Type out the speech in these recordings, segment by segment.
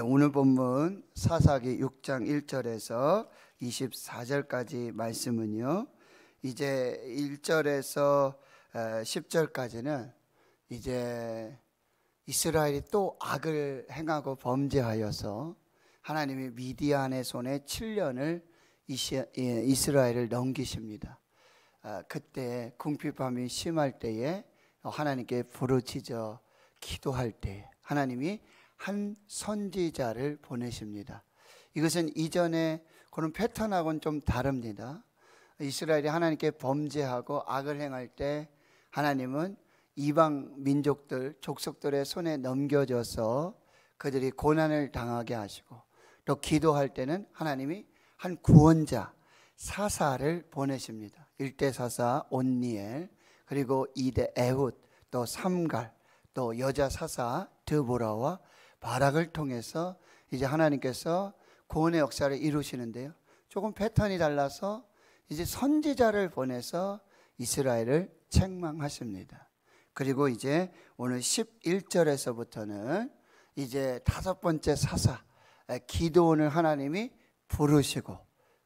오늘 본문 사사기 6장 1절에서 24절까지 말씀은요, 이제 1절에서 10절까지는 이제 이스라엘이 또 악을 행하고 범죄하여서 하나님이 미디안의 손에 7년을 이스라엘을 넘기십니다. 그때 궁핍함이 심할 때에 하나님께 부르짖어 기도할 때 하나님이 한 선지자를 보내십니다. 이것은 이전에 그런 패턴하고는 좀 다릅니다. 이스라엘이 하나님께 범죄하고 악을 행할 때 하나님은 이방 민족들, 족속들의 손에 넘겨져서 그들이 고난을 당하게 하시고, 또 기도할 때는 하나님이 한 구원자, 사사를 보내십니다. 1대 사사 온니엘, 그리고 2대 에훗, 또 삼갈, 또 여자 사사 드보라와 바락을 통해서 이제 하나님께서 구원의 역사를 이루시는데요, 조금 패턴이 달라서 이제 선지자를 보내서 이스라엘을 책망하십니다. 그리고 이제 오늘 11절에서부터는 이제 다섯 번째 사사 기드온을 하나님이 부르시고,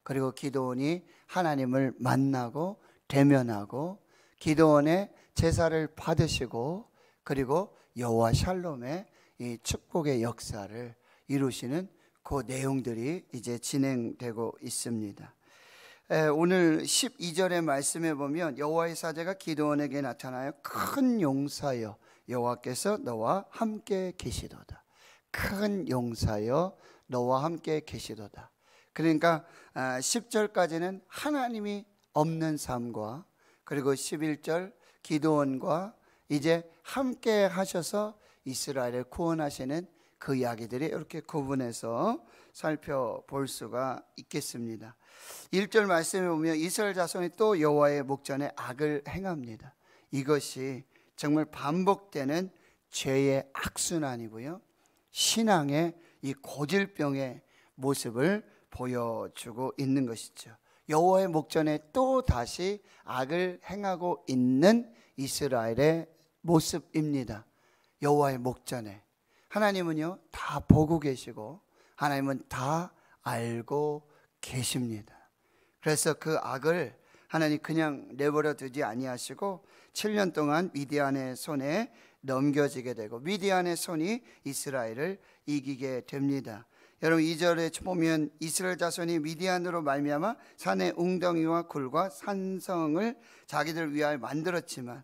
그리고 기드온이 하나님을 만나고 대면하고 기드온의 제사를 받으시고, 그리고 여호와 샬롬의 이 축복의 역사를 이루시는 그 내용들이 이제 진행되고 있습니다. 오늘 12절의 말씀에 보면 여호와의 사자가 기드온에게 나타나요. 큰 용사여 여호와께서 너와 함께 계시도다. 큰 용사여 너와 함께 계시도다. 그러니까 10절까지는 하나님이 없는 삶과, 그리고 11절 기드온과 이제 함께 하셔서 이스라엘을 구원하시는 그 이야기들이 이렇게 구분해서 살펴볼 수가 있겠습니다. 1절 말씀에 보면 이스라엘 자손이 또 여호와의 목전에 악을 행합니다. 이것이 정말 반복되는 죄의 악순환이고요, 신앙의 이 고질병의 모습을 보여주고 있는 것이죠. 여호와의 목전에 또 다시 악을 행하고 있는 이스라엘의 모습입니다. 여호와의 목전에 하나님은요 다 보고 계시고 하나님은 다 알고 계십니다. 그래서 그 악을 하나님 그냥 내버려 두지 아니하시고 7년 동안 미디안의 손에 넘겨지게 되고, 미디안의 손이 이스라엘을 이기게 됩니다. 여러분 2절에 보면 이스라엘 자손이 미디안으로 말미암아 산의 웅덩이와 굴과 산성을 자기들 위하여 만들었지만,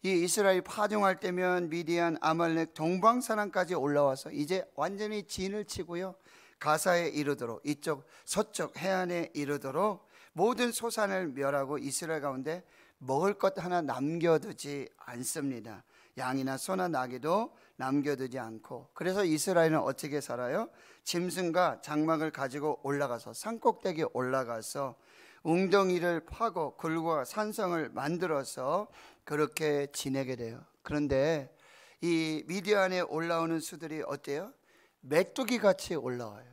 이 이스라엘이 파종할 때면 미디안, 아말렉, 동방사랑까지 올라와서 이제 완전히 진을 치고요, 가사에 이르도록 이쪽 서쪽 해안에 이르도록 모든 소산을 멸하고 이스라엘 가운데 먹을 것 하나 남겨두지 않습니다. 양이나 소나 나귀도 남겨두지 않고, 그래서 이스라엘은 어떻게 살아요? 짐승과 장막을 가지고 올라가서 산꼭대기에 올라가서 웅덩이를 파고 굴과 산성을 만들어서 그렇게 지내게 돼요. 그런데 이 미디안에 올라오는 수들이 어때요? 메뚜기 같이 올라와요.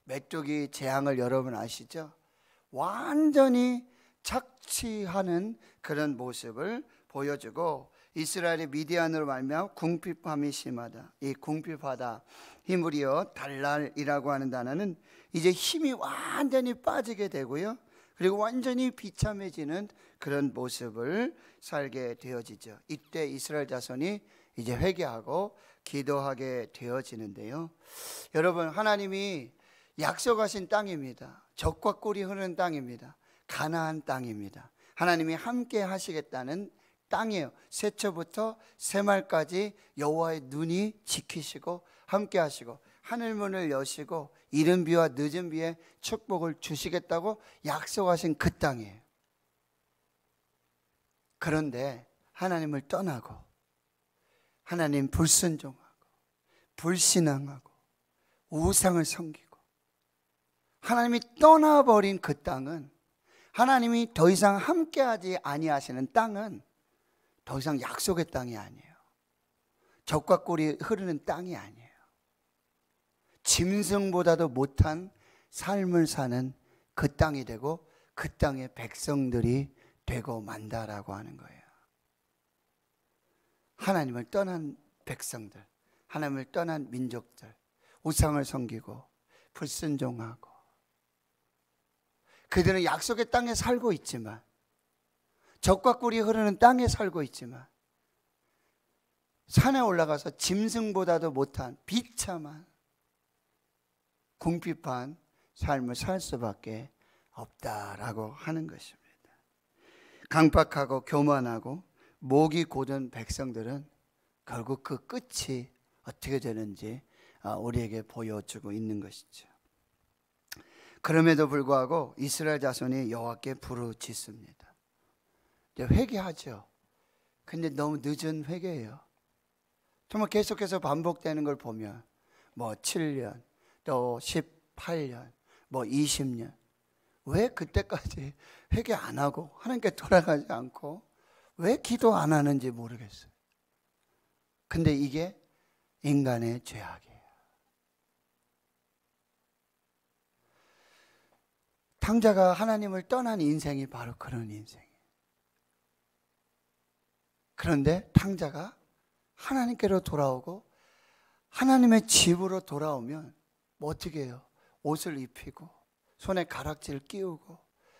메뚜기 재앙을 여러분 아시죠? 완전히 착취하는 그런 모습을 보여주고, 이스라엘의 미디안으로 말미암아 궁핍함이 심하다. 이 궁핍하다, 히브리어 달랄이라고 하는 단어는 이제 힘이 완전히 빠지게 되고요, 그리고 완전히 비참해지는 그런 모습을 살게 되어지죠. 이때 이스라엘 자손이 이제 회개하고 기도하게 되어지는데요, 여러분 하나님이 약속하신 땅입니다. 젖과 꿀이 흐르는 땅입니다. 가나안 땅입니다. 하나님이 함께 하시겠다는 땅이에요. 새초부터 새말까지 여호와의 눈이 지키시고 함께 하시고 하늘문을 여시고 이른 비와 늦은 비에 축복을 주시겠다고 약속하신 그 땅이에요. 그런데 하나님을 떠나고 하나님 불순종하고 불신앙하고 우상을 섬기고 하나님이 떠나버린 그 땅은, 하나님이 더 이상 함께하지 아니하시는 땅은 더 이상 약속의 땅이 아니에요. 젖과 꿀이 흐르는 땅이 아니에요. 짐승보다도 못한 삶을 사는 그 땅이 되고 그 땅의 백성들이 되고 만다라고 하는 거예요. 하나님을 떠난 백성들, 하나님을 떠난 민족들, 우상을 섬기고 불순종하고, 그들은 약속의 땅에 살고 있지만, 젖과 꿀이 흐르는 땅에 살고 있지만, 산에 올라가서 짐승보다도 못한 비참한 궁핍한 삶을 살 수밖에 없다라고 하는 것입니다. 강박하고 교만하고 목이 곧은 백성들은 결국 그 끝이 어떻게 되는지 우리에게 보여주고 있는 것이죠. 그럼에도 불구하고 이스라엘 자손이 여호와께 부르짖습니다. 회개하죠. 근데 너무 늦은 회개예요. 정말 계속해서 반복되는 걸 보면 7년, 또 18년, 20년, 왜 그때까지 회개 안 하고 하나님께 돌아가지 않고 왜 기도 안 하는지 모르겠어요. 근데 이게 인간의 죄악이에요. 탕자가 하나님을 떠난 인생이 바로 그런 인생이에요. 그런데 탕자가 하나님께로 돌아오고 하나님의 집으로 돌아오면 어떻게 해요? 옷을 입히고 손에 가락지를 끼우고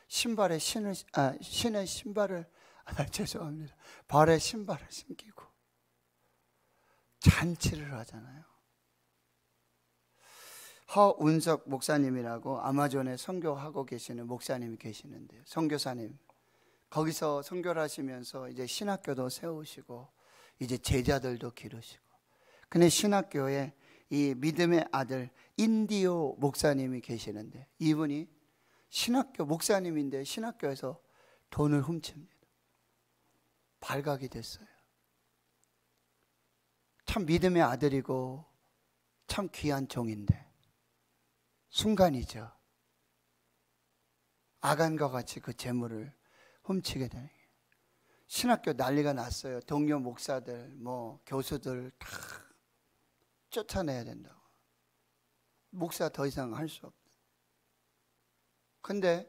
신발에 신의 신발을 죄송합니다. 발에 신발을 신기고 잔치를 하잖아요. 허운석 목사님이라고 아마존에 선교하고 계시는 목사님이 계시는데요. 선교사님. 거기서 선교를 하시면서 이제 신학교도 세우시고 이제 제자들도 기르시고. 근데 신학교에 이 믿음의 아들 인디오 목사님이 계시는데, 이분이 신학교 목사님인데 신학교에서 돈을 훔칩니다. 발각이 됐어요. 참 믿음의 아들이고 참 귀한 종인데 순간이죠. 아간과 같이 그 재물을 훔치게 되는 거예요. 신학교 난리가 났어요. 동료 목사들, 교수들 다 쫓아내야 된다고. 목사 더 이상 할 수 없다. 근데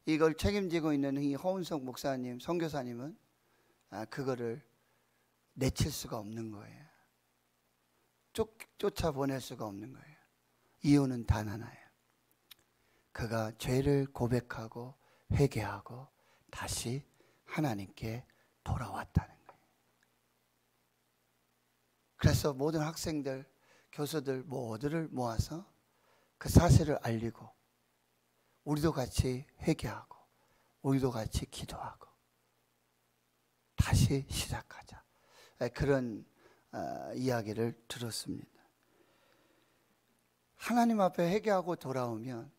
이걸 책임지고 있는 이 허운석 목사님, 선교사님은 그거를 내칠 수가 없는 거예요. 쫓아보낼 수가 없는 거예요. 이유는 단 하나예요. 그가 죄를 고백하고 회개하고 다시 하나님께 돌아왔다는 거예요. 그래서 모든 학생들, 교수들 모두를 모아서 그 사실을 알리고 우리도 같이 회개하고 우리도 같이 기도하고 다시 시작하자. 그런 이야기를 들었습니다. 하나님 앞에 회개하고 돌아오면,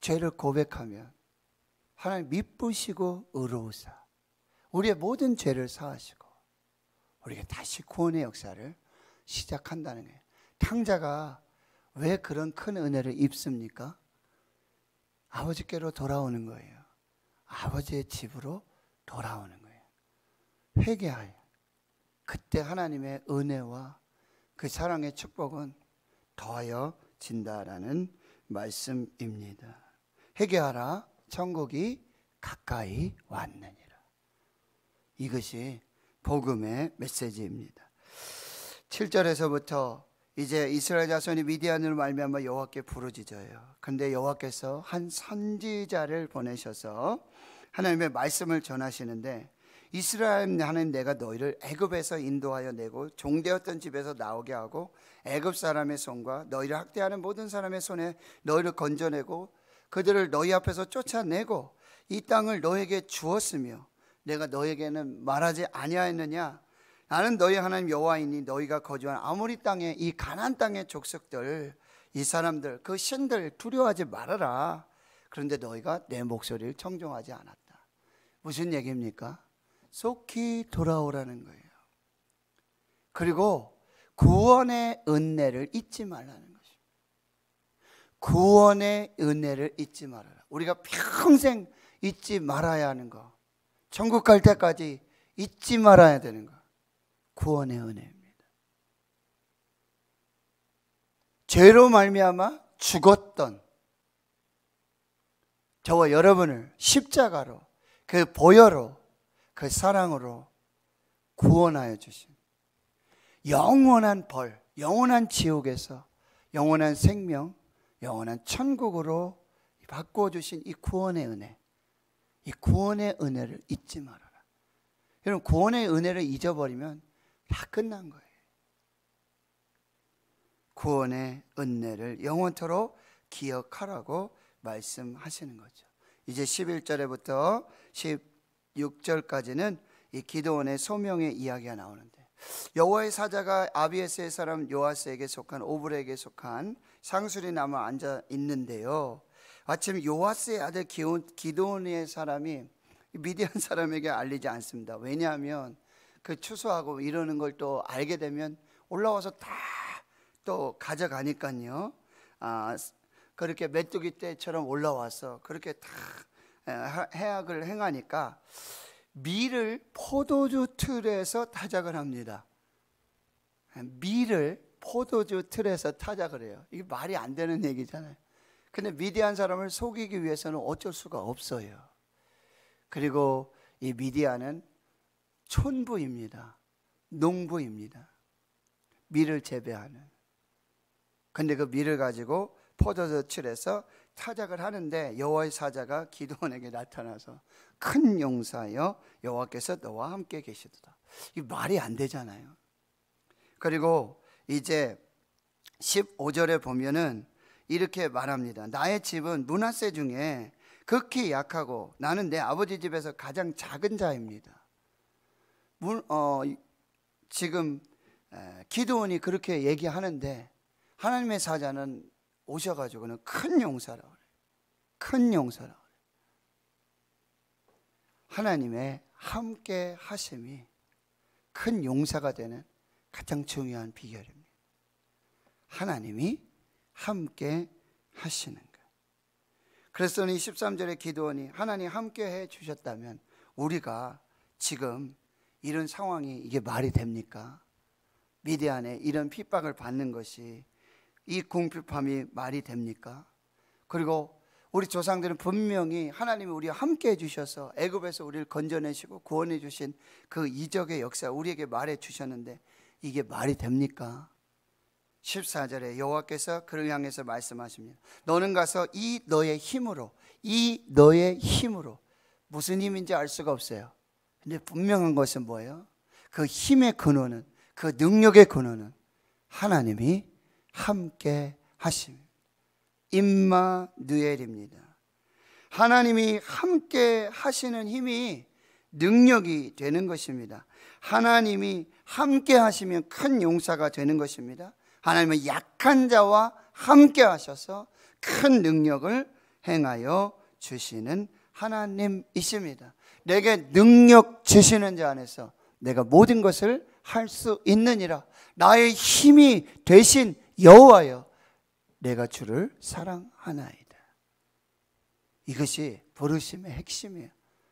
죄를 고백하면 하나님 미쁘시고 의로우사 우리의 모든 죄를 사하시고 우리가 다시 구원의 역사를 시작한다는 거예요. 탕자가 왜 그런 큰 은혜를 입습니까? 아버지께로 돌아오는 거예요. 아버지의 집으로 돌아오는 거예요. 회개하여 그때 하나님의 은혜와 그 사랑의 축복은 더하여진다라는 말씀입니다. 회개하라, 천국이 가까이 왔느니라. 이것이 복음의 메시지입니다. 7절에서부터 이제 이스라엘 자손이 미디안으로 말미암아 여호와께 부르짖어요. 그런데 여호와께서 한 선지자를 보내셔서 하나님의 말씀을 전하시는데, 이스라엘 하나님, 내가 너희를 애굽에서 인도하여 내고 종되었던 집에서 나오게 하고 애굽 사람의 손과 너희를 학대하는 모든 사람의 손에 너희를 건져내고 그들을 너희 앞에서 쫓아내고 이 땅을 너에게 주었으며 내가 너에게는 말하지 아니하였느냐? 나는 너희 하나님 여호와이니 너희가 거주한 아모리 땅의 이 가나안 땅의 족속들, 이 사람들, 그 신들 두려워하지 말아라. 그런데 너희가 내 목소리를 청종하지 않았다. 무슨 얘기입니까? 속히 돌아오라는 거예요. 그리고 구원의 은혜를 잊지 말라는 것입니다. 구원의 은혜를 잊지 말아라. 우리가 평생 잊지 말아야 하는 거, 천국 갈 때까지 잊지 말아야 되는 거, 구원의 은혜입니다. 죄로 말미암아 죽었던 저와 여러분을 십자가로, 그 보혈로, 그 사랑으로 구원하여 주신 영원한 벌, 영원한 지옥에서 영원한 생명, 영원한 천국으로 바꿔주신 이 구원의 은혜, 이 구원의 은혜를 잊지 말아라. 여러분, 구원의 은혜를 잊어버리면 다 끝난 거예요. 구원의 은혜를 영원토록 기억하라고 말씀하시는 거죠. 이제 11절에부터 16절까지는 이 기드온의 소명의 이야기가 나오는데, 여호와의 사자가 아비에스의 사람 요아스에게 속한 오브레에게 속한 상수리 나무에 앉아 있는데요, 아침 요아스의 아들 기드온의 사람이 미디안 사람에게 알리지 않습니다. 왜냐하면 그 추수하고 이러는 걸 또 알게 되면 올라와서 다 또 가져가니까요. 그렇게 메뚜기 떼처럼 올라와서 그렇게 다 해악을 행하니까 밀을 포도주 틀에서 타작을 합니다. 밀을 포도주 틀에서 타작을 해요. 이게 말이 안 되는 얘기잖아요. 근데 미디안 사람을 속이기 위해서는 어쩔 수가 없어요. 그리고 이 미디안은 촌부입니다. 농부입니다. 밀을 재배하는. 근데 그 밀을 가지고 포도주 틀에서 타작을 하는데, 여호와의 사자가 기드온에게 나타나서 큰 용사여, 여호와께서 너와 함께 계시도다. 이 말이 안 되잖아요. 그리고 이제 15절에 보면은 이렇게 말합니다. 나의 집은 므낫세 중에 극히 약하고 나는 내 아버지 집에서 가장 작은 자입니다. 지금 기드온이 그렇게 얘기하는데, 하나님의 사자는 오셔가지고는 큰 용사라고 그래요. 큰 용사라고 그래요. 하나님의 함께 하심이 큰 용사가 되는 가장 중요한 비결입니다. 하나님이 함께 하시는 거예요. 그래서 이 13절에 기드온이 하나님 함께 해 주셨다면 우리가 지금 이런 상황이 이게 말이 됩니까? 미디안에 이런 핍박을 받는 것이, 이 궁핍함이 말이 됩니까? 그리고 우리 조상들은 분명히 하나님이 우리와 함께 해주셔서 애굽에서 우리를 건져내시고 구원해 주신 그 이적의 역사 우리에게 말해 주셨는데 이게 말이 됩니까? 14절에 여호와께서 그를 향해서 말씀하십니다. 너는 가서 이 너의 힘으로, 무슨 힘인지 알 수가 없어요. 근데 분명한 것은 뭐예요? 그 힘의 근원은, 그 능력의 근원은 하나님이 함께 하십니다. 임마누엘입니다. 하나님이 함께 하시는 힘이 능력이 되는 것입니다. 하나님이 함께 하시면 큰 용사가 되는 것입니다. 하나님은 약한 자와 함께 하셔서 큰 능력을 행하여 주시는 하나님이십니다. 내게 능력 주시는 자 안에서 내가 모든 것을 할 수 있느니라. 나의 힘이 되신 여호와여, 내가 주를 사랑하나이다. 이것이 부르심의 핵심이에요.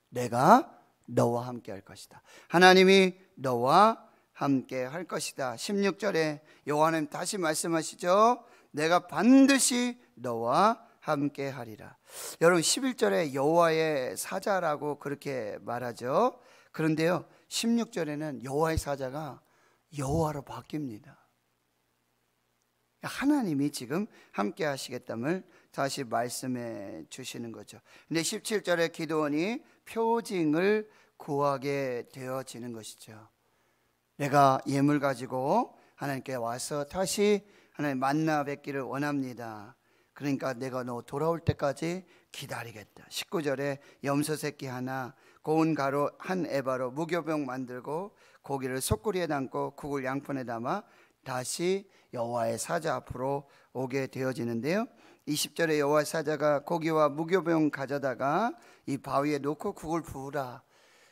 내가 너와 함께 할 것이다. 하나님이 너와 함께 할 것이다. 16절에 여호와는 다시 말씀하시죠. 내가 반드시 너와 함께 하리라. 여러분, 11절에 여호와의 사자라고 그렇게 말하죠. 그런데요, 16절에는 여호와의 사자가 여호와로 바뀝니다. 하나님이 지금 함께 하시겠다를 다시 말씀해 주시는 거죠. 근데 17절에 기드온이 표징을 구하게 되어지는 것이죠. 내가 예물 가지고 하나님께 와서 다시 하나님 만나 뵙기를 원합니다. 그러니까 내가 너 돌아올 때까지 기다리겠다. 19절에 염소 새끼 하나, 고운 가루 한 에바로 무교병 만들고 고기를 솥구리에 담고 국을 양푼에 담아 다시 여호와의 사자 앞으로 오게 되어지는데요, 20절에 여호와의 사자가 고기와 무교병 가져다가 이 바위에 놓고 국을 부으라.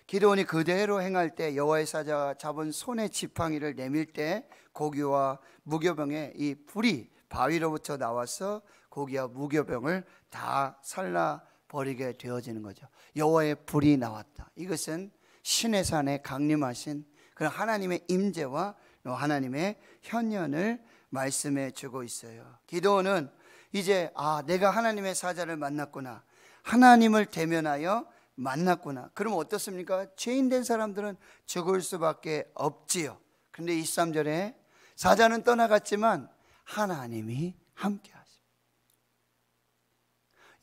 기드온이 그대로 행할 때 여호와의 사자가 잡은 손의 지팡이를 내밀 때 고기와 무교병의 이 불이 바위로부터 나와서 고기와 무교병을 다 살라버리게 되어지는 거죠. 여호와의 불이 나왔다. 이것은 신의 산에 강림하신 그런 하나님의 임재와 하나님의 현현을 말씀해 주고 있어요. 기드온은 이제 내가 하나님의 사자를 만났구나, 하나님을 대면하여 만났구나. 그러면 어떻습니까? 죄인된 사람들은 죽을 수밖에 없지요. 그런데 23절에 사자는 떠나갔지만 하나님이 함께 하십니다.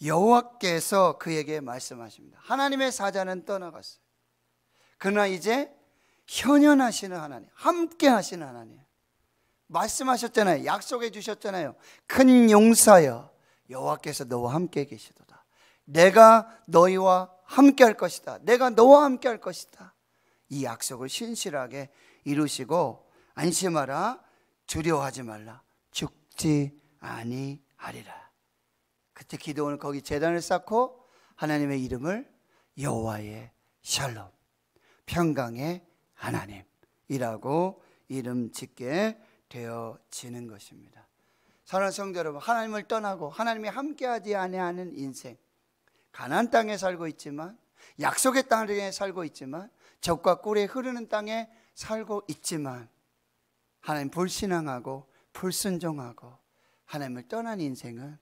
여호와께서 그에게 말씀하십니다. 하나님의 사자는 떠나갔어요. 그러나 이제 현현하시는 하나님, 함께 하시는 하나님, 말씀하셨잖아요. 약속해 주셨잖아요. 큰 용사여, 여호와께서 너와 함께 계시도다. 내가 너희와 함께 할 것이다. 내가 너와 함께 할 것이다. 이 약속을 신실하게 이루시고 안심하라, 두려워하지 말라, 죽지 아니하리라. 그때 기도원은 거기 제단을 쌓고 하나님의 이름을 여호와의 샬롬, 평강의 하나님이라고 이름 짓게 되어지는 것입니다. 사랑하는 성도 여러분, 하나님을 떠나고 하나님이 함께하지 아니하는 인생, 가나안 땅에 살고 있지만, 약속의 땅에 살고 있지만, 적과 꿀이 흐르는 땅에 살고 있지만, 하나님 불신앙하고 불순종하고 하나님을 떠난 인생은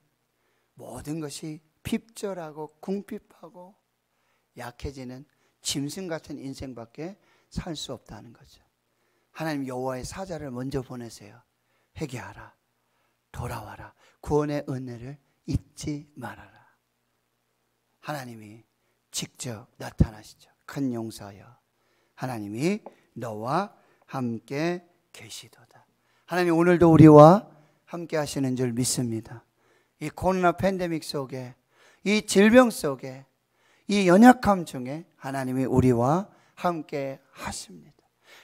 모든 것이 핍절하고 궁핍하고 약해지는 짐승 같은 인생밖에 살 수 없다는 거죠. 하나님 여호와의 사자를 먼저 보내세요. 회개하라, 돌아와라, 구원의 은혜를 잊지 말아라. 하나님이 직접 나타나시죠. 큰 용사여, 하나님이 너와 함께 계시도다. 하나님 오늘도 우리와 함께 하시는 줄 믿습니다. 이 코로나 팬데믹 속에, 이 질병 속에, 이 연약함 중에 하나님이 우리와 함께 하십니다.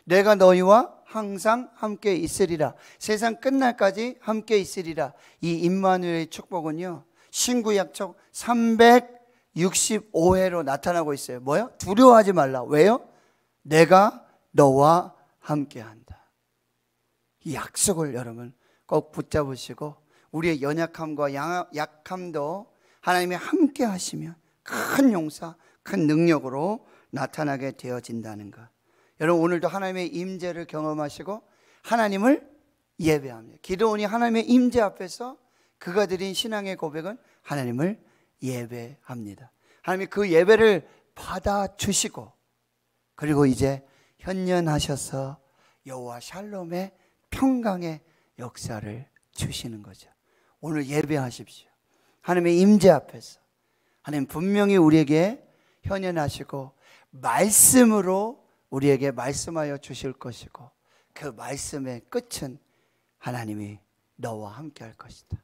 내가 너희와 항상 함께 있으리라, 세상 끝날까지 함께 있으리라. 이 임마누엘의 축복은요, 신구약적 365회로 나타나고 있어요. 뭐요? 두려워하지 말라. 왜요? 내가 너와 함께한다. 이 약속을 여러분 꼭 붙잡으시고, 우리의 연약함과 약함도 하나님이 함께 하시면 큰 용사, 큰 능력으로 나타나게 되어진다는 것. 여러분 오늘도 하나님의 임재를 경험하시고 하나님을 예배합니다. 기도원이 하나님의 임재 앞에서 그가 드린 신앙의 고백은 하나님을 예배합니다. 하나님이 그 예배를 받아주시고, 그리고 이제 현현하셔서 여호와 샬롬의 평강의 역사를 주시는 거죠. 오늘 예배하십시오. 하나님의 임재 앞에서 하나님 분명히 우리에게 현현하시고 말씀으로 우리에게 말씀하여 주실 것이고, 그 말씀의 끝은 하나님이 너와 함께 할 것이다.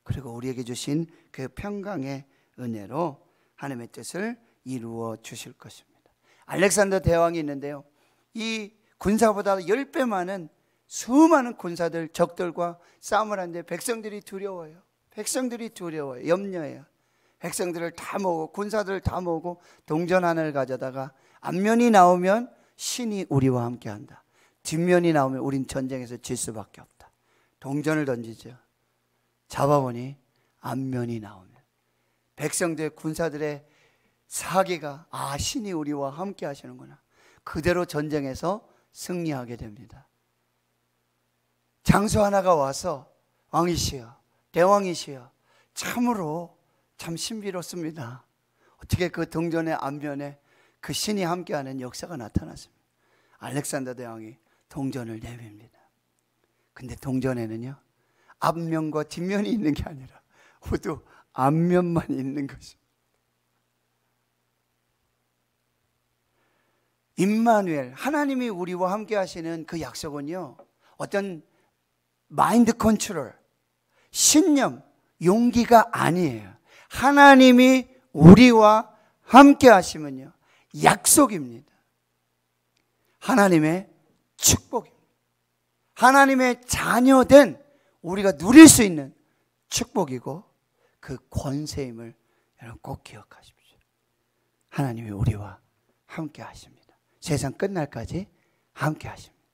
그리고 우리에게 주신 그 평강의 은혜로 하나님의 뜻을 이루어 주실 것입니다. 알렉산더 대왕이 있는데요, 이 군사보다 10배 많은 수많은 군사들, 적들과 싸움을 하는데 백성들이 두려워요. 백성들이 두려워요. 염려해요. 백성들을 다 모으고 군사들을 다 모으고 동전하나를 가져다가 앞면이 나오면 신이 우리와 함께한다, 뒷면이 나오면 우린 전쟁에서 질 수밖에 없다. 동전을 던지죠. 잡아보니 앞면이 나오면 백성들, 군사들의 사기가, 아, 신이 우리와 함께 하시는구나, 그대로 전쟁에서 승리하게 됩니다. 장수 하나가 와서 왕이시여, 대왕이시여, 참으로 참 신비롭습니다. 어떻게 그 동전의 앞면에 그 신이 함께하는 역사가 나타났습니다. 알렉산더 대왕이 동전을 내밉니다. 근데 동전에는요, 앞면과 뒷면이 있는 게 아니라 모두 앞면만 있는 것입니다. 임마누엘, 하나님이 우리와 함께 하시는 그 약속은요, 어떤 마인드 컨트롤, 신념, 용기가 아니에요. 하나님이 우리와 함께 하시면요, 약속입니다. 하나님의 축복입니다. 하나님의 자녀된 우리가 누릴 수 있는 축복이고 그 권세임을 여러분 꼭 기억하십시오. 하나님이 우리와 함께 하십니다. 세상 끝날까지 함께 하십니다.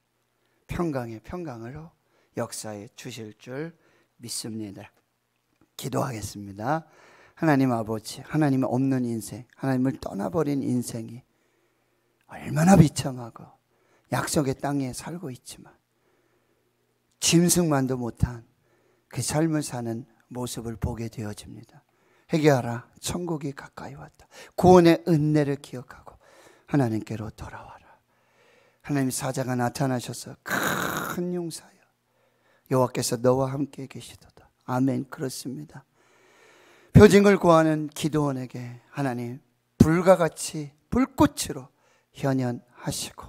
평강의 평강으로 역사에 주실 줄 믿습니다. 기도하겠습니다. 하나님 아버지, 하나님 없는 인생, 하나님을 떠나버린 인생이 얼마나 비참하고 약속의 땅에 살고 있지만 짐승만도 못한 그 삶을 사는 모습을 보게 되어집니다. 회개하라, 천국이 가까이 왔다. 구원의 은혜를 기억하고 하나님께로 돌아와라. 하나님 사자가 나타나셔서 큰 용사여, 여호와께서 너와 함께 계시도다. 아멘. 그렇습니다. 표징을 구하는 기도원에게 하나님 불과 같이 불꽃으로 현현하시고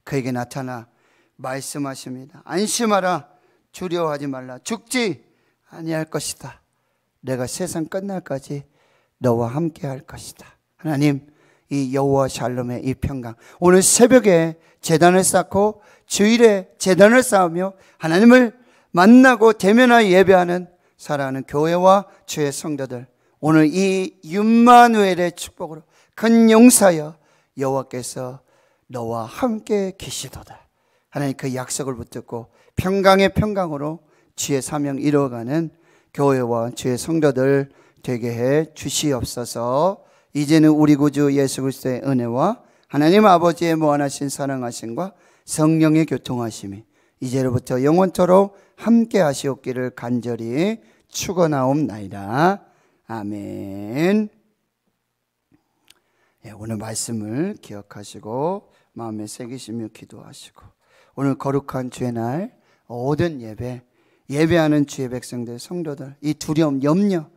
그에게 나타나 말씀하십니다. 안심하라. 두려워하지 말라. 죽지 아니할 것이다. 내가 세상 끝날까지 너와 함께 할 것이다. 하나님, 이 여호와 샬롬의 이 평강, 오늘 새벽에 제단을 쌓고 주일에 제단을 쌓으며 하나님을 만나고 대면하여 예배하는 사랑하는 교회와 주의 성도들, 오늘 이 임마누엘의 축복으로 큰 용사여 여호와께서 너와 함께 계시도다. 하나님, 그 약속을 붙들고 평강의 평강으로 주의 사명 이루어가는 교회와 주의 성도들 되게 해 주시옵소서. 이제는 우리 구주 예수 그리스도의 은혜와 하나님 아버지의 무한하신 사랑하심과 성령의 교통하심이 이제로부터 영원토록 함께 하시옵기를 간절히 축원하옵나이다. 아멘. 오늘 말씀을 기억하시고 마음에 새기시며 기도하시고, 오늘 거룩한 주의 날 모든 예배하는 주의 백성들, 성도들, 이 두려움, 염려